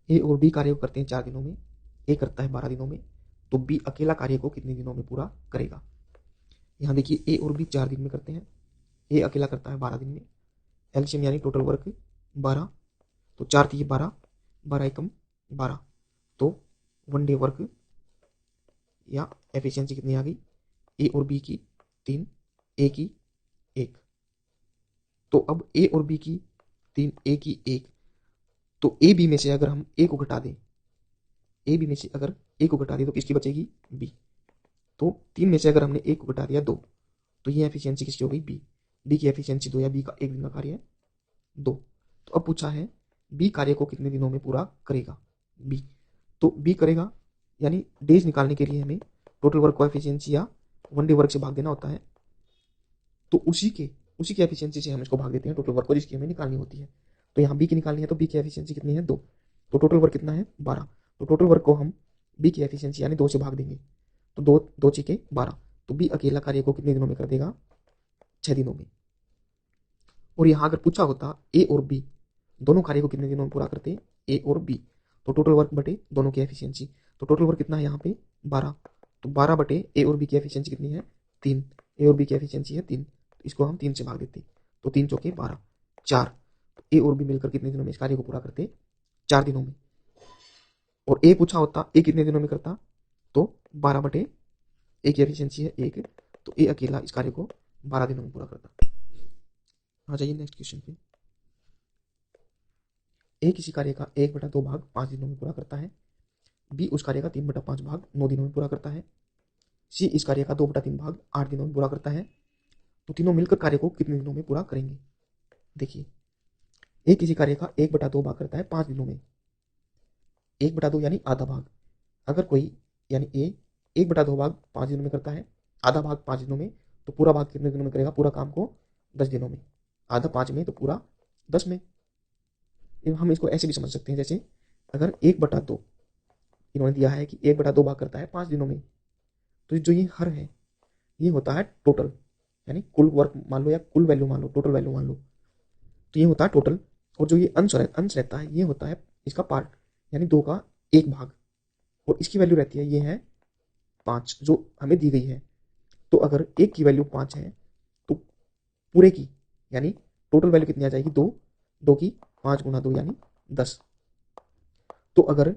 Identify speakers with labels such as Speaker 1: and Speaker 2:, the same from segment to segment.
Speaker 1: ए और बी कार्य को करते हैं 4 दिनों में, ए करता है 12 दिनों में, तो बी अकेला कार्य को कितने दिनों में पूरा करेगा। यहाँ देखिए ए और बी 4 दिन में करते हैं, ए अकेला करता है 12 दिन में। एलसीएम यानी टोटल वर्क 12, तो 4 थी 12, 12 एकम 12, तो 1 डे वर्क या एफिशिएंसी कितनी आ गई, ए और बी की 3, ए की 1। तो अब ए और बी की 3, ए की 1, तो ए बी में से अगर हम ए को घटा दें, ए बी में से अगर ए को घटा दें तो किसकी बचेगी, बी। तो 3 में से अगर हमने ए को घटा दिया 2, तो ये एफिशिएंसी किसकी हो गई, बी। बी की एफिशिएंसी 2 या बी का 1 दिन का कार्य है 2। तो अब पूछा है बी कार्य को कितने दिनों में पूरा करेगा, बी। तो बी करेगा यानी डेज निकालने के लिए हमें टोटल वर्क को एफिशिएंसी या 1 डे वर्क से भाग देना होता है। तो उसी की एफिशिएंसी से हम इसको भाग देते हैं टोटल वर्क को जिसकी हमें निकालनी होती है। तो यहाँ बी की निकालनी है, तो बी की एफिशिएंसी कितनी है 2, तो टोटल वर्क कितना है 12। तो टोटल वर्क को हम बी की एफिशिएंसी यानी 2 से भाग देंगे, तो 2 2 छके 12, तो बी अकेला कार्य को कितने दिनों में कर देगा, 6 दिनों में। और यहाँ अगर पूछा होता ए और बी दोनों कार्य को कितने दिनों में पूरा करते, ए और बी, तो टोटल वर्क बटे दोनों की एफिशिएंसी, तो टोटल वर्क कितना है यहाँ पे 12, तो 12 बटे ए और बी की एफिशिएंसी कितनी है 3, ए और बी की एफिशिएंसी है 3, तो इसको हम 3 से भाग देते, तो 3 चौके 12, 4, तो ए और बी मिलकर कितने दिनों में इस कार्य को पूरा करते, 4 दिनों में। और ए पूछा होता ए कितने दिनों में करता, तो 12 बटे ए की एफिशिएंसी है 1, तो ए अकेला इस कार्य को 12 दिनों में पूरा करता। आ जाइए नेक्स्ट क्वेश्चन पे। ए किसी कार्य का 1/2 भाग 5 दिनों में पूरा करता है, बी उस कार्य का 3/5 भाग 9 दिनों में पूरा करता है, सी इस कार्य का 2/3 भाग 8 दिनों में पूरा करता है। तो तीनों मिलकर कार्य को कितने दिनों में पूरा करेंगे। देखिए ए किसी कार्य का 1/2 भाग करता है 5 दिनों में, 1/2 यानी आधा भाग। अगर कोई यानी ए 1/2 भाग 5 दिनों में करता है, आधा भाग 5 दिनों में, तो पूरा भाग कितने दिनों में करेगा, पूरा काम को 10 दिनों में, आधा 5 में तो पूरा 10 में। हम इसको ऐसे भी समझ सकते हैं, जैसे अगर 1/2 इन्होंने दिया है कि 1/2 भाग करता है 5 दिनों में, तो जो ये हर है ये होता है टोटल, यानी कुल वर्क मान लो या कुल वैल्यू मान लो, टोटल वैल्यू मान लो, तो ये होता है टोटल। और जो ये अंश रहता है ये होता है इसका पार्ट, यानी 2 का 1 भाग, और इसकी वैल्यू रहती है ये है 5 जो हमें दी गई है। तो अगर 1 की वैल्यू 5 है तो पूरे की यानी टोटल वैल्यू कितनी आ जाएगी 2, 2 की 5 गुना 2 यानी 10। तो अगर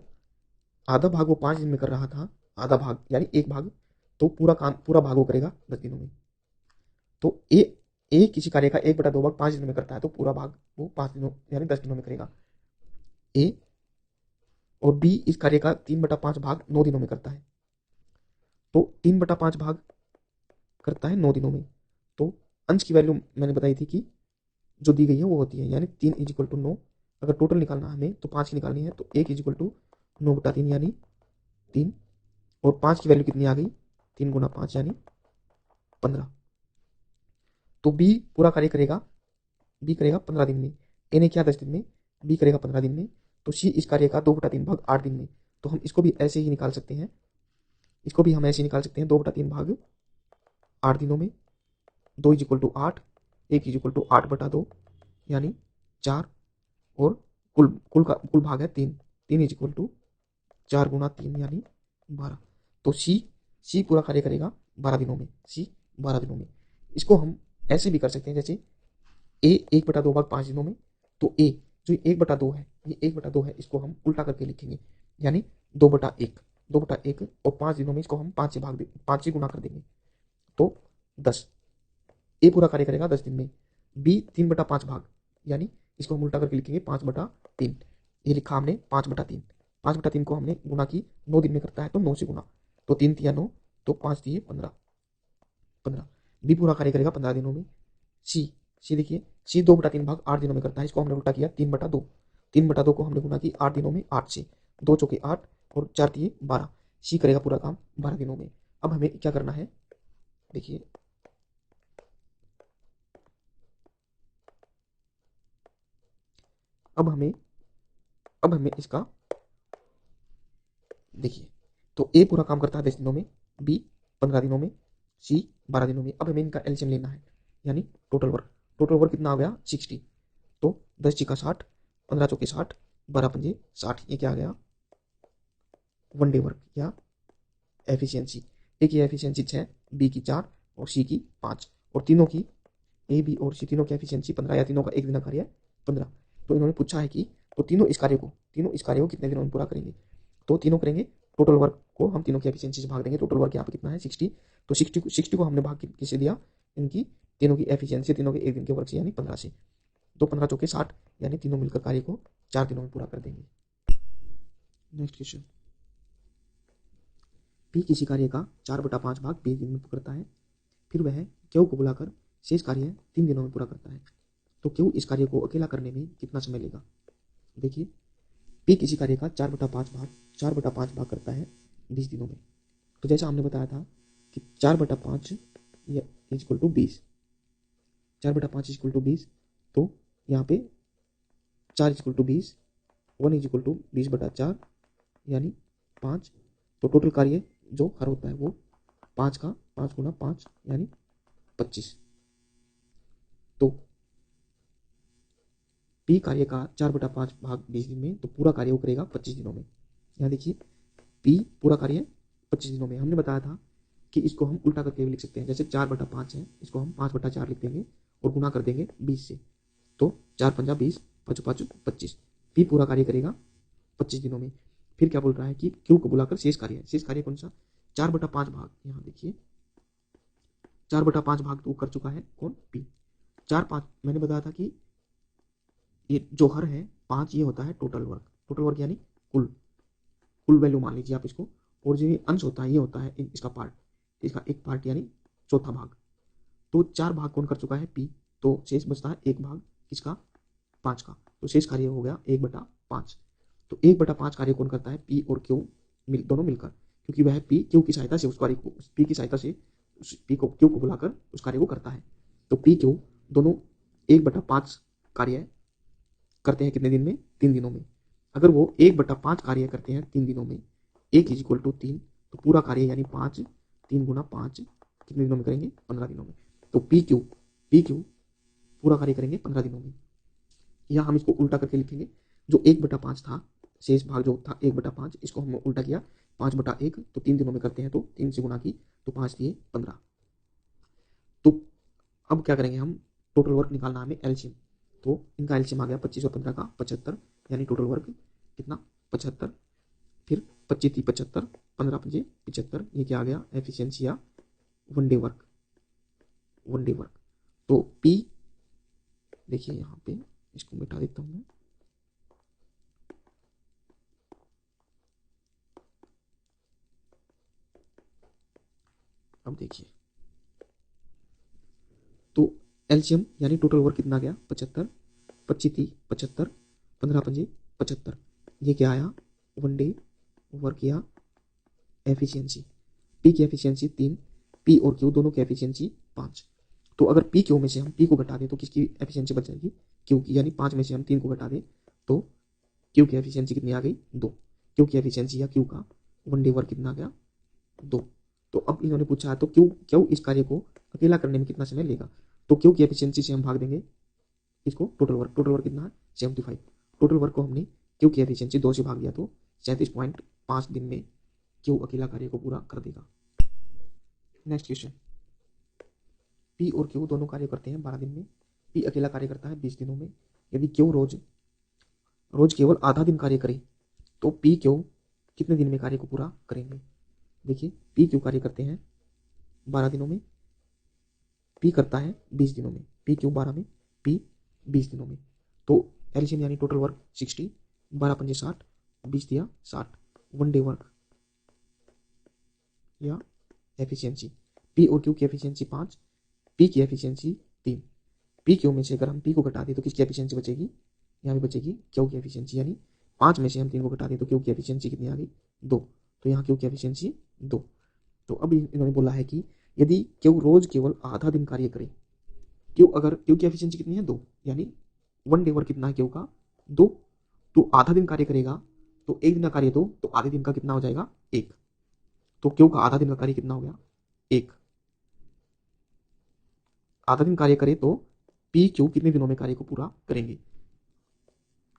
Speaker 1: आधा भाग वो 5 दिन में कर रहा था, आधा भाग यानी 1 भाग, तो पूरा भाग वो करेगा 10 दिनों में। तो ए किसी कार्य का 1/2 भाग 5 दिनों में करता है, तो पूरा भाग वो 5 दिनों यानी 10 दिनों में करेगा। ए और बी इस कार्य का 3/5 भाग 9 दिनों में करता है, तो 3/5 भाग करता है 9 दिनों में। तो अंश की वैल्यू मैंने बताई थी कि जो दी गई है वो होती है, यानी 3 = 9। अगर टोटल निकालना हमें तो 5 की निकालनी है, तो 1 = 9/3 यानी 3, और 5 की वैल्यू कितनी आ गई, 3 गुना 5 यानी 15। तो बी पूरा कार्य करेगा, बी करेगा 15 दिन में, ए ने किया 10 दिन में, बी करेगा 15 दिन में। तो सी इस कार्य का 2/3 भाग 8 दिन में, तो हम इसको भी ऐसे ही निकाल सकते हैं, इसको भी हम ऐसे ही निकाल सकते हैं 2/3 भाग 8 दिनों में, 2 = 8, 1 = 8/2 यानी 4, और कुल भाग है 3, 3 = 4 गुना 3 यानी 12। तो सी पूरा कार्य करेगा 12 दिनों में, सी 12 दिनों में। इसको हम ऐसे भी कर सकते हैं, जैसे ए 1/2 भाग 5 दिनों में, तो ए जो 1/2 है, ये 1/2 है, इसको हम उल्टा करके लिखेंगे, यानी 2/1, 2/1, और 5 दिनों में इसको हम 5 से गुना कर देंगे, तो 10। ए पूरा कार्य करेगा 10 दिन में, बी 3/5 भाग, यानी इसको हम उल्टा करके लिखेंगे 5/3। ये लिखा हमने 5/3, 5/3 को हमने गुना की 9 दिन में करता है, तो 9 से गुना, तो 3 तिया 9, तो 5 दिए 15, 15। बी पूरा कार्य करेगा 15 दिनों में। सी देखिए, सी 2/3 भाग 8 दिनों में करता है, इसको हमने उल्टा किया 3/2, 3/2 को हमने गुना की 8 दिनों में 8 से, 2 चौके 8 और 4 दिए 12। सी करेगा पूरा काम 12 दिनों में। अब हमें क्या करना है, देखिए अब हमें इसका देखिए, तो ए पूरा काम करता है 10 दिनों में, बी 15 दिनों में, सी 12 दिनों में। अब हमें इनका एलसीएम लेना है, यानी टोटल वर्क कितना आ गया 60, तो 10 × 60, 15 × 60, 12 पंजे 60, ये क्या आ गया, वन डे वर्क या एफिशिएंसी। ए की एफिशिएंसी 6, बी की 4 और सी की 5, और तीनों की, ए बी और सी तीनों की एफिशिएंसी 15 या तीनों का एक दिन का कार्य है 15। तो इन्होंने पूछा है कि तो तीनों इस कार्य को कितने दिनों में पूरा करेंगे। तो तीनों करेंगे, टोटल वर्क को हम तीनों की एफिशिएंसी से भाग देंगे। टोटल वर्क यहाँ पे कितना है 60, तो 60 को हमने भाग किससे दिया, इनकी तीनों की एफिशिएंसी तीनों के एक दिन के वर्क से यानी 15 से। तो 15 चौके 60, यानी तीनों मिलकर कार्य को 4 दिनों में पूरा कर देंगे। नेक्स्ट क्वेश्चन, पी किसी कार्य का 4/5 भाग 20 दिन में करता है, फिर वह क्यू को बुलाकर शेष कार्य 3 दिनों में पूरा करता है। तो क्यू इस कार्य को अकेला करने में कितना समय लेगा। देखिए, पी किसी कार्य का 4/5 भाग करता है 20 दिनों में। तो जैसा हमने बताया था कि 4/5 is equal to 20, 4/5 is equal to 20। तो यहाँ पे 4 is equal to 20, 1 is equal to 20/4 यानी 5। तो टोटल कार्य जो हर होता है वो 5 का 5 गुना 5 यानी 25। तो पी कार्य का 4/5 भाग 20 दिन में, तो पूरा कार्य वो करेगा 25 दिनों में। यहाँ देखिए, पी पूरा कार्य 25 दिनों में। हमने बताया था कि इसको हम उल्टा करके भी लिख सकते हैं, जैसे 4/5 है, इसको हम 5/4 लिख देंगे और गुना कर देंगे 20 से। तो 4 पंजा 20, 5 5 25। पी पूरा कार्य करेगा 25 दिनों में। फिर क्या बोल रहा है कि क्यू को बुलाकर शेष कार्य है। शेष कार्य कौन सा, 4/5 भाग, यहाँ देखिए 4/5 भाग तो कर चुका है कौन, पी। 4/5 मैंने बताया था कि ये जो हर है 5, ये होता है टोटल वर्क। टोटल वर्क यानी कुल कुल वैल्यू मान लीजिए आप इसको, और जो ये अंश होता है ये होता है इसका पार्ट, इसका एक पार्ट यानी चौथा भाग। तो 4 भाग कौन कर चुका है, पी। तो शेष बचता है एक भाग किसका, 5 का। तो शेष कार्य हो गया 1/5। तो 1/5 कार्य कौन करता है, पी और क्यू दोनों मिलकर, क्योंकि वह पी क्यू की सहायता से उस कार्य को, पी की सहायता से पी को क्यू को बुलाकर उस कार्य को करता है। तो पी क्यू दोनों 1/5 कार्य करते हैं कितने दिन में, 3 दिनों में। अगर वो 1/5 कार्य करते हैं 3 दिनों में, 1 इज इक्वल टू 3, तो पूरा कार्य यानी 5, 3 गुना 5 कितने दिनों में करेंगे, 15 दिनों में। तो पी क्यू पूरा कार्य करेंगे 15 दिनों में। या हम इसको उल्टा करके लिखेंगे, जो 1/5 था, शेष भाग जो था 1/5, इसको हम उल्टा किया 5/1, तो 3 दिनों में करते हैं तो 3 से गुना की, तो 5 दिए 15। तो अब क्या करेंगे हम, टोटल वर्क निकालना हमें एलसीएम। तो इनका एलसीएम आ गया 25 और 15 का 75, यानी टोटल वर्क कितना 75। फिर 25 थी 75, 15 पंजे 75, ये क्या आ गया, एफिशिएंसी या one day work, one day work. तो पी देखिए यहाँ पे, इसको मिटा देता हूँ मैं। अब देखिए, तो एलसीएम यानी टोटल वर्क कितना गया 75, 25 थी 75, 15 पंजे 75, ये क्या आया, वन डे वर्क या एफिशिएंसी। पी की एफिशिएंसी 3, पी और क्यू दोनों की एफिशिएंसी 5। तो अगर पी क्यू में से हम पी को घटा दें तो किसकी एफिशिएंसी बच जाएगी, क्यू की। यानी 5 में से हम 3 को घटा दें तो क्यू की एफिशिएंसी कितनी आ गई, 2। क्यू की एफिशिएंसी या क्यू का वन डे वर्क कितना आ गया, 2। तो अब इन्होंने पूछा है तो क्यू क्यू इस कार्य को अकेला करने में कितना समय लेगा। तो क्यू की एफिशिएंसी से हम भाग देंगे इसको टोटल वर्क। टोटल वर्क कितना है 75। टोटल वर्क को हमने क्यू की एफिशिएंसी 2 से भाग दिया तो 37.5 दिन में क्यू अकेला कार्य को पूरा कर देगा। नेक्स्ट क्वेश्चन, पी और क्यू दोनों कार्य करते हैं 12 दिन में, पी अकेला कार्य करता है 20 दिनों में। यदि क्यू रोज केवल आधा दिन कार्य करे तो पी क्यू कितने दिन में कार्य को पूरा करेंगे। देखिए, पी क्यू कार्य करते हैं 12 दिनों में, पी करता है 20 दिनों में, पी क्यू 12 में, पी 20 दिनों में। तो एलसीएम यानी टोटल वर्क 60, 12 पंजे 60, 20 दिया 60, वन डे वर्क या एफिशिएंसी। पी और क्यू की एफिशिएंसी 5, पी की एफिशिएंसी 3। पी क्यू में से अगर हम पी को घटा दें तो किसकी एफिशिएंसी बचेगी, यहाँ भी बचेगी क्यू की एफिशिएंसी। यानी 5 में से हम 3 को घटा दें तो क्यू की एफिशिएंसी कितनी आ गई, 2। तो यहाँ क्यू की एफिशिएंसी 2। तो अब इन्होंने बोला है कि यदि क्यू रोज केवल आधा दिन कार्य करे, क्यू की एफिशिएंसी कितनी है, 2, यानी वन डे वर्क कितना है क्यू का, 2। तो आधा दिन कार्य करेगा तो एक दिन का कार्य 2, तो आधे दिन का कितना हो जाएगा, 1। तो क्यू का आधा दिन का कार्य कितना हो गया, 1। आधा दिन कार्य करे तो पी क्यू कितने दिनों में कार्य को पूरा करेंगे।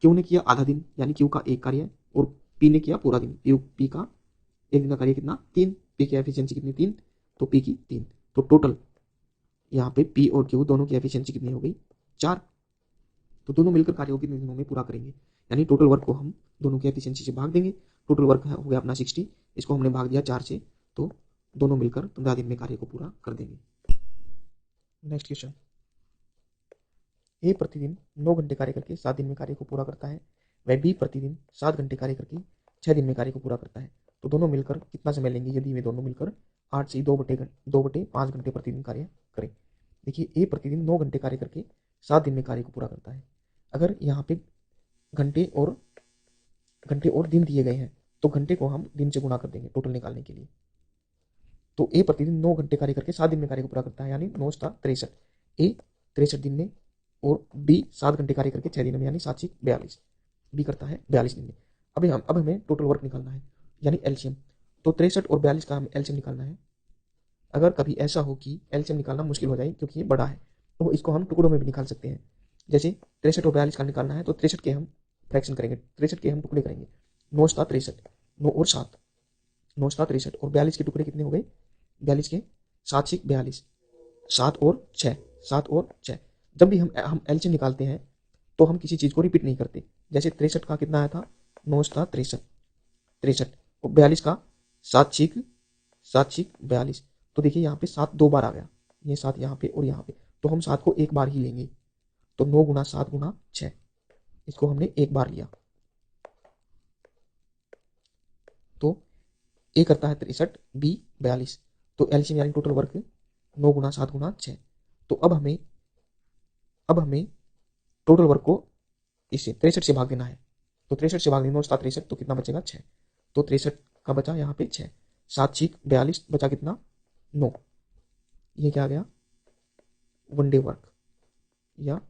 Speaker 1: क्यू ने किया आधा दिन यानी क्यू का एक कार्य और पी ने किया पूरा दिन। पी का एक दिन का कार्य कितना 3, पी की एफिशिएंसी कितनी 3, तो पी की 3, तो टोटल यहाँ पे पी और क्यू दोनों की एफिशिएंसी कितनी हो गई 4। तो दोनों मिलकर कार्य को कितने दिनों में पूरा करेंगे, यानी टोटल वर्क को हम दोनों की एफिशिएंसी से भाग देंगे। टोटल वर्क हो गया अपना 60, इसको हमने भाग दिया 4 से, तो दोनों मिलकर 15 दिन में कार्य को पूरा कर देंगे। नेक्स्ट क्वेश्चन, ए प्रतिदिन 9 घंटे कार्य करके 7 दिन में कार्य को पूरा करता है, वह बी प्रतिदिन 7 घंटे कार्य करके 6 दिन में कार्य को पूरा करता है। तो दोनों मिलकर कितना समय लेंगे यदि वे दोनों मिलकर 8 से 2/5 घंटे प्रतिदिन कार्य करें। देखिए ए प्रतिदिन 9 घंटे कार्य करके 7 दिन में कार्य को पूरा करता है। अगर यहाँ पे घंटे और दिन दिए गए हैं तो घंटे को हम दिन से गुणा कर देंगे टोटल निकालने के लिए। तो ए प्रतिदिन 9 घंटे कार्य करके 7 दिन में कार्य को पूरा करता है, यानी 9 7 63, ए 63 दिन में और बी 7 घंटे कार्य करके 6 दिन में, यानी 7 6 42, बी करता है 42 दिन में। अब हमें टोटल वर्क निकालना है यानी एलसीएम। तो 63 और 42 का हमें एलसीएम निकालना है। अगर कभी ऐसा हो कि एलसीएम निकालना मुश्किल हो जाए क्योंकि ये बड़ा है, तो इसको हम टुकड़ों में भी निकाल सकते हैं। जैसे 63 और 42 का निकालना है तो 63 के हम फ्रैक्शन करेंगे, 63 के हम टुकड़े करेंगे, 9 7 63, 9 और 7, 9 7 63, और 42 के टुकड़े कितने हो गए, 42 के 7 6 42, 7 और 6, 7 और 6। जब भी हम एलसीएम निकालते हैं तो हम किसी चीज़ को रिपीट नहीं करते। जैसे 63 का कितना आया था 9 7 63, और 42 का 7 6 42। तो देखिए यहाँ पे 7 2 बार आ गया, ये 7 यहाँ पे और यहाँ पे, तो हम 7 को एक बार ही लेंगे। तो 9 गुना 7 गुना 6, इसको हमने एक बार लिया। तो ए करता है 63, बी 42, तो एलसीएम यानी टोटल वर्क 9 गुना 7 गुना 6। तो अब हमें टोटल वर्क को इसे 63 से भाग देना है। तो 63 से भाग देंगे 9 7 63, तो कितना बचेगा 6, तो 63 का बचा यहाँ पे 6, 7 6 42, बचा कितना 9। ये क्या आ गया, वन डे वर्क या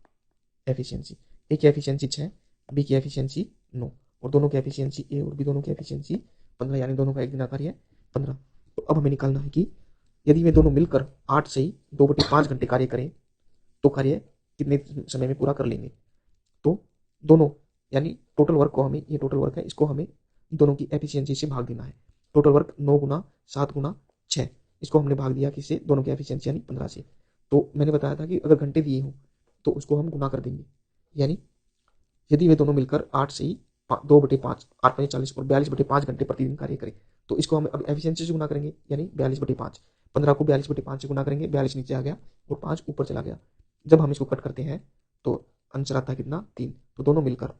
Speaker 1: एफिशिएंसी। ए की एफिशिएंसी 6, बी की एफिशिएंसी 9, और दोनों की एफिशिएंसी ए और बी दोनों की एफिशिएंसी 15, यानी दोनों का एक दिन का कार्य है 15। तो अब हमें निकालना है कि यदि वे दोनों मिलकर 8 से 2/5 घंटे कार्य करें तो कार्य कितने समय में पूरा कर लेंगे। तो दोनों यानी टोटल वर्क को हमें, ये टोटल वर्क है, इसको हमें दोनों की एफिशिएंसी से भाग देना है। टोटल वर्क 9 गुना 7 गुना 6, इसको हमने भाग दिया किससे, दोनों की एफिशिएंसी यानी 15 से। तो मैंने बताया था कि अगर घंटे दिए हों तो उसको हम गुना कर देंगे, यानी यदि वे दोनों मिलकर 8 से 2/5, 8 5 40 और 42/5 घंटे प्रतिदिन कार्य करें तो इसको हम अब एफिशिएंसी से गुना करेंगे, यानी 42/5। 15 को 42/5 से गुना करेंगे, 42 नीचे आ गया और 5 ऊपर चला गया। जब हम इसको कट करते हैं तो आंसर आता है कितना 3। तो दोनों मिलकर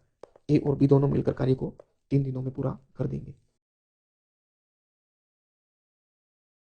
Speaker 1: ए और बी दोनों मिलकर कार्य को 3 दिनों में पूरा कर देंगे।